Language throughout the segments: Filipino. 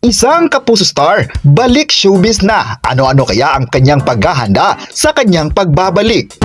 Isang kapuso star, balik showbiz na. Ano-ano kaya ang kanyang paghahanda sa kanyang pagbabalik?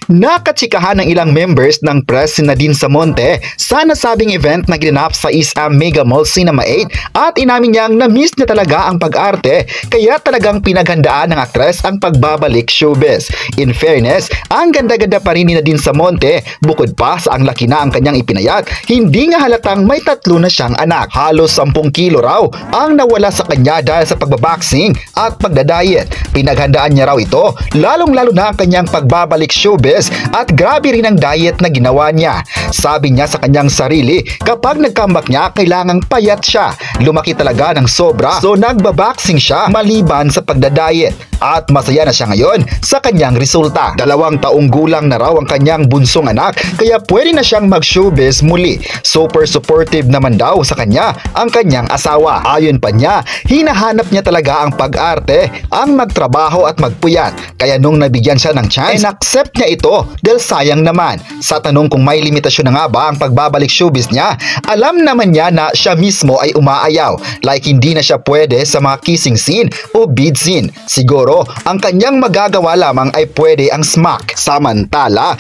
Nakatsikahan ng ilang members ng press si Nadine Samonte sa nasabing event na ginanap sa Isam Mega Mall Cinema 8 at inamin niyang na-miss niya talaga ang pag-arte kaya talagang pinaghandaan ng aktres ang pagbabalik showbiz. In fairness, ang ganda-ganda pa rin ni Nadine Samonte bukod pa sa ang laki na ang kanyang ipinayat, hindi nga halatang may 3 na siyang anak. Halos 10 kilo raw ang nawala sa kanya dahil sa pagbaboxing at pagdadiet. Pinaghandaan niya raw ito lalong-lalo na ang kanyang pagbabalik showbiz at grabe rin ang diet na ginawa niya. Sabi niya sa kanyang sarili, kapag nag-comeback niya, kailangang payat siya. Lumaki talaga ng sobra, so nagbaboxing siya maliban sa pagdadiet. At masaya na siya ngayon sa kanyang resulta. 2 taong gulang na raw ang kanyang bunsong anak, kaya pwede na siyang mag-showbiz muli. Super supportive naman daw sa kanya ang kanyang asawa. Ayon pa niya, hinahanap niya talaga ang pag-arte, ang magtrabaho at magpuyat. Kaya nung nabigyan siya ng chance, accept niya ito dahil sayang naman. Sa tanong kung may limitasyon na nga ba ang pagbabalik showbiz niya, alam naman niya na siya mismo ay umaayaw. Like hindi na siya pwede sa mga kissing scene o bead scene. Siguro ang kanyang magagawa lamang ay pwede ang smack. Samantala,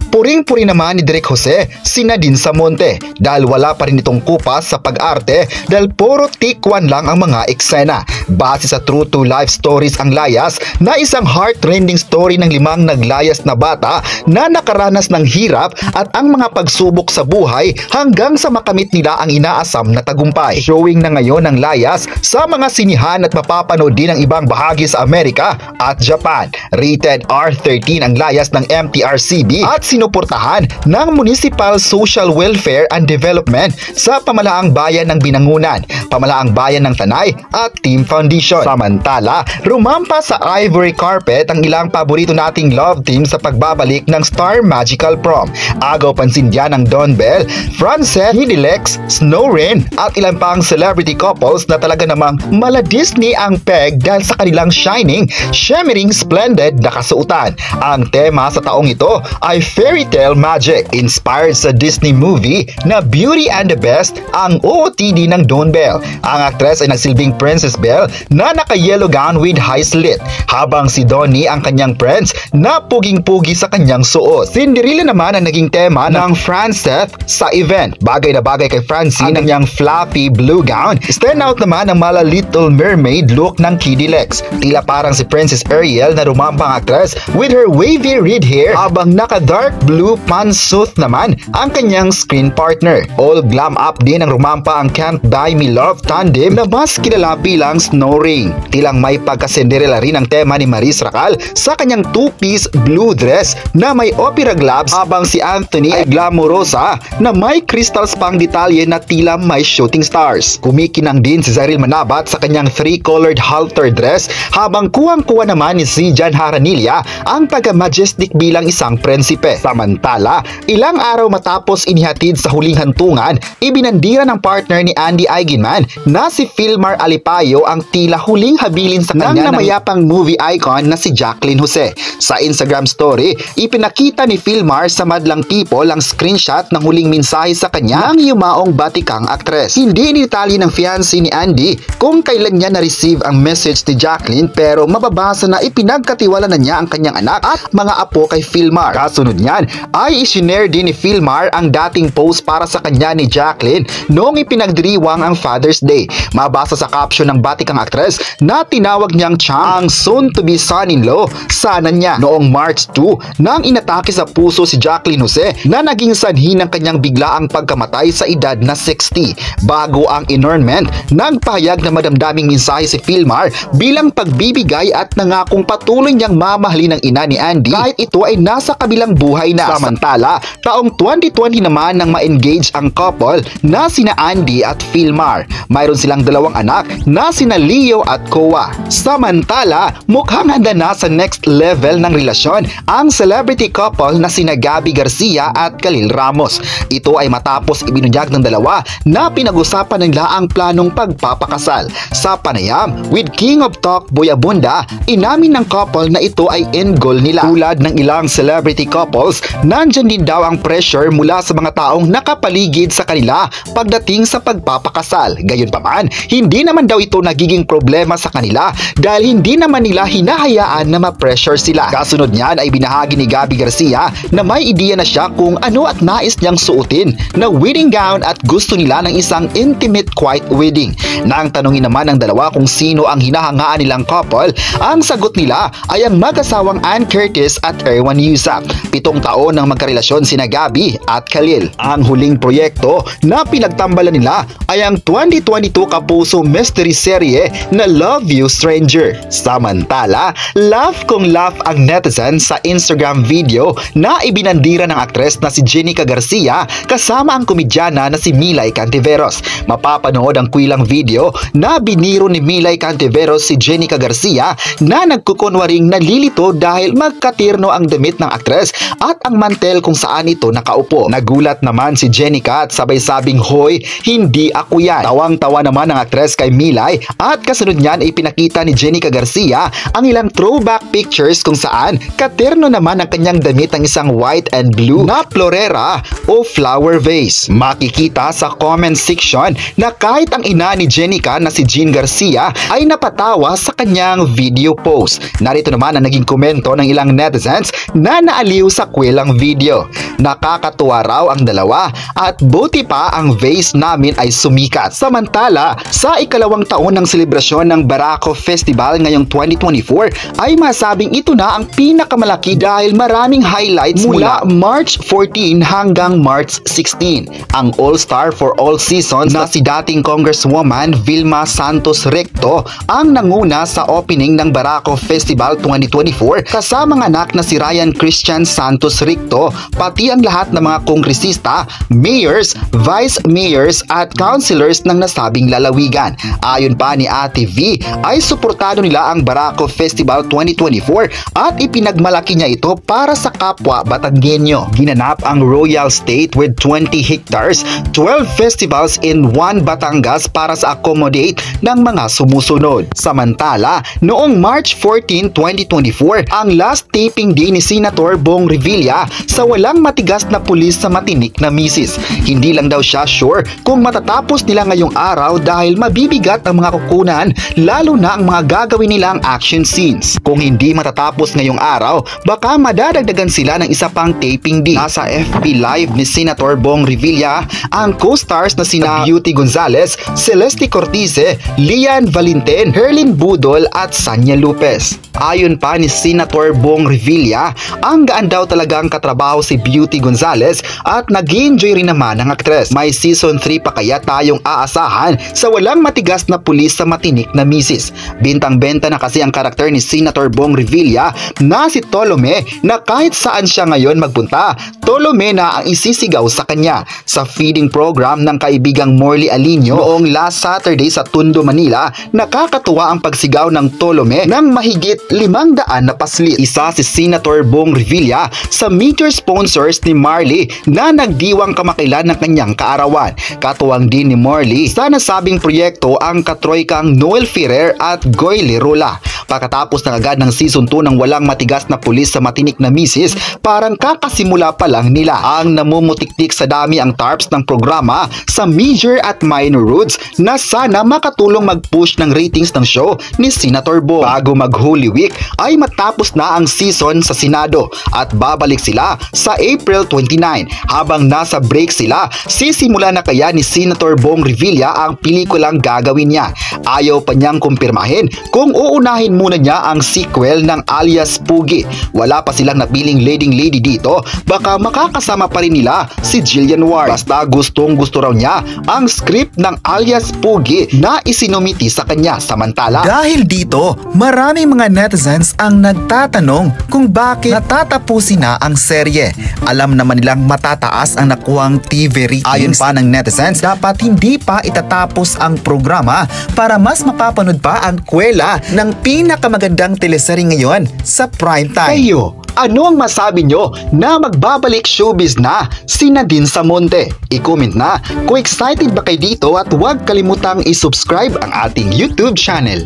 puring-puri naman ni Direk Jose si Nadine Samonte dahil wala pa rin itong kupas sa pag-arte dahil puro tikwan lang ang mga eksena. Base sa true to life stories ang layas na isang heart-rending story ng 5 naglayas na bata na nakaranas ng hirap at ang mga pagsubok sa buhay hanggang sa makamit nila ang inaasam na tagumpay. Showing na ngayon ang layas sa mga sinihan at mapapanood din ang ibang bahagi sa Amerika at Japan. Rated R13 ang layas ng MTRCB at sinuportahan ng Municipal Social Welfare and Development sa Pamalaang Bayan ng Binangunan, Pamalaang Bayan ng Tanay at Team Foundation. Samantala, rumampa sa ivory carpet ang ilang paborito nating love team sa pagbabalik ng Star Magical Prom. Agaw pansin diyan ang Don Bell, Franceth, Hidilex, Snow Rain at ilang pang celebrity couples na talaga namang mala Disney ang peg dahil sa kanilang shining, shimmering, splendid na kasuotan. Ang tema sa taong ito ay fairy tale magic. Inspired sa Disney movie na Beauty and the Beast ang OOTD ng Don Bell. Ang aktres ay nagsilbing Princess Belle na naka-yellow gown with high slit, habang si Donnie ang kanyang prince na puging-pugi sa kanyang suot. Cinderella naman ang naging tema ng Franceth sa event. Bagay na bagay kay Francine ang kanyang fluffy blue gown. Stand out naman ang mala Little Mermaid look ng Hidilex. Tila parang si Princess Ariel na rumampang actress with her wavy red hair, habang naka-dark blue pantsuit naman ang kanyang screen partner. All glam up din ang rumampa ang Can't Buy Me Love tandem na mas kilala bilang Snow Ring. Tilang may pagka-Cinderella rin ang tema ni Maris Racal sa kanyang 2-piece blue dress na may opera gloves, habang si Anthony ay glamorosa na may crystals pang detalye na tila may shooting stars. Kumikinang din si Zyril Manabat sa kanyang 3-colored halter dress, habang kuwang-kuwa naman ni Zijan Haranilla ang pagka-majestic bilang isang prinsipe. Samantala, ilang araw matapos inihatid sa huling hantungan, ibinandira ng partner ni Andy Eigenman na si Filmar Alipayo ang tila huling habilin sa kanya ng namayapang movie icon na si Jacqueline Jose. Sa Instagram story, ipinakita ni Filmar sa madlang people ang screenshot ng huling mensahe sa kanya ng yumaong batikang aktres. Hindi inidetalye ng fiancé ni Andy kung kailan niya na-receive ang message ni Jacqueline, pero mababasa na ipinagkatiwala na niya ang kanyang anak at mga apo kay Filmar. Kasunod niyan ay isinare din ni Filmar ang dating post para sa kanya ni Jacqueline noong ipinagdiriwang ang Father's Day. Mabasa sa caption ng batikang aktres na tinawag niyang Chang, ang soon-to-be son-in-law sana niya. Noong March 2, nang inatake sa puso si Jacqueline Jose na naging sanhi ng kanyang biglaang pagkamatay sa edad na 60. Bago ang inurnment, nagpahayag na madamdaming mensahe si Filmar bilang pagbibigay at nangakong patuloy niyang mamahalin ang ina ni Andy kahit ito ay nasa kabilang buhay na. Samantala, taong 2020 naman nang ma-engage ang couple na sina Andy at Filmar. Mayroon silang 2 anak na sina sina Leo at Koa. Samantala, mukhang handa na sa next level ng relasyon ang celebrity couple na sina Gabby Garcia at Khalil Ramos. Ito ay matapos ibinunyag ng dalawa na pinag-usapan nila ang planong pagpapakasal. Sa panayam with King of Talk Boy Abunda, inamin ng couple na ito ay end goal nila. Tulad ng ilang celebrity couples, nandyan din daw ang pressure mula sa mga taong nakapaligid sa kanila pagdating sa pagpapakasal. Gayunpaman, hindi naman daw ito nagiging problema sa kanila dahil hindi naman nila hinahayaan na ma-pressure sila. Kasunod niyan ay binahagi ni Gabby Garcia na may ideya na siya kung ano at nais niyang suotin na wedding gown at gusto nila ng isang intimate quiet wedding. Nang tanungin naman ng dalawa kung sino ang hinahangaan nilang couple, ang sagot nila ay ang mag-asawang Ann Curtis at Erwan Yusap. 7 taon nang magkarelasyon sina Gabby at Khalil. Ang huling proyekto na pinagtambalan nila ay ang 2022 kapuso mystery serye na Love You Stranger. Samantala, laugh kung laugh ang netizen sa Instagram video na ibinandira ng aktres na si Jenica Garcia kasama ang komedyana na si Milay Cantiveros. Mapapanood ang kwilang video na biniro ni Milay Cantiveros si Jenica Garcia na nagkukunwaring nalilito dahil magkatirno ang damit ng aktres at ang mantel kung saan ito nakaupo. Nagulat naman si Jenica at sabay sabing, "Hoy, hindi ako yan." Tawang-tawa naman ang aktres kay Milay at kasunod niyan ay pinakita ni Jenica Garcia ang ilang throwback pictures kung saan katirno naman ang kanyang damit ang isang white and blue na florera o flower vase. Makikita sa comment section na kahit ang ina ni Jenica na si Jean Garcia ay napatawa sa kanyang video post. Narito naman ang naging komento ng ilang netizens na naaliw sa kwelang video. Nakakatuwa raw ang dalawa at buti pa ang vase namin ay sumikat. Samantala, sa ikalawang taon ng selebrasyon ng Barako Festival ngayong 2024 ay masabing ito na ang pinakamalaki dahil maraming highlights mula March 14 hanggang March 16. Ang All-Star for all seasons na si dating Congresswoman Vilma Santos Recto ang nanguna sa opening ng Barako Festival 2024 kasama ng anak na si Ryan Christian Santos Recto, pati ang lahat ng mga kongresista, mayors, vice mayors at councilors ng nasabing lalawigan. Ayon pa ni Ate V ay suportado nila ang Barako Festival 2024 at ipinagmalaki niya ito para sa kapwa Batanggenyo. Ginanap ang Royal State with 20 hectares, 12 festivals in one Batangas para sa accommodate ng mga sumusunod. Samantala, noong March 14, 2024, ang last taping din ni Senator Bong Revilla sa walang matigas na pulis sa matinik na misis. Hindi lang daw siya sure kung matatapos nila ngayong araw dahil mabibigat ang mga kukunan lalo na ang mga gagawin nilang action scenes. Kung hindi matatapos ngayong araw, baka madadagdagan sila ng isa pang taping din. Nasa FB Live ni Senator Bong Revilla ang co-stars na sina Beauty Gonzales, Celeste Cortize, Lian Valentin, Herlin Budol at Sanya Lopez. Ayon pa ni Senator Bong Revilla, ang gaan daw talagang katrabaho si Beauty Gonzales at nag-enjoy rin naman ang aktres. May season 3 pa kaya tayong aasahan sa walang matigas na pulis sa matinik na misis. Bintang-benta na kasi ang karakter ni Senator Bong Revilla na si Tolome na kahit saan siya ngayon magpunta, Tolome na ang isisigaw sa kanya. Sa feeding program ng kaibigang Morley Alinio noong last Saturday sa Tondo, Manila, nakakatuwa ang pagsigaw ng Tolome ng mahigit 500 na paslit. Isa si Senator Bong Revilla sa major sponsors ni Marley na nagdiwang kamakailan ng kanyang kaarawan. Katuwang din ni Marley sa nasabing proyekto ang katroykang Noel Ferrer at Goy Lerola. Pagkatapos ng agad ng season 2 ng walang matigas na pulis sa matinik na misis, parang kakasimula pa lang nila. Ang namumutiktik sa dami ang tarps ng programa sa major at minor roads na sana makatulong mag-push ng ratings ng show ni Senator Bong. Bago mag-Holy Week ay matapos na ang season sa Senado at babalik sila sa April 29. Habang nasa break sila, sisimula na kaya ni Senator Bong Revilla ang pelikulang gagawin niya. Ayaw pa niyang kumpirmahin kung uunahin muna niya ang sequel ng Alias Pugi. Wala pa silang napiling leading lady dito, baka makakasama pa rin nila si Jillian Ward. Basta gustong gusto raw niya ang script ng alias Pugi na isinumiti sa kanya. Samantala, dahil dito, maraming mga netizens ang nagtatanong kung bakit natatapusin na ang serye. Alam naman nilang matataas ang nakuhang TV ratings. Ayon pa ng netizens, dapat hindi pa itatapos ang programa para mas mapapanood pa ang kwela ng pinakamagandang teleserye ngayon sa prime time. kayo, ano ang masabi nyo na magbabalik showbiz na si Nadine Samonte? I-comment na kung excited ba kayo dito at huwag kalimutang i-subscribe ang ating YouTube channel.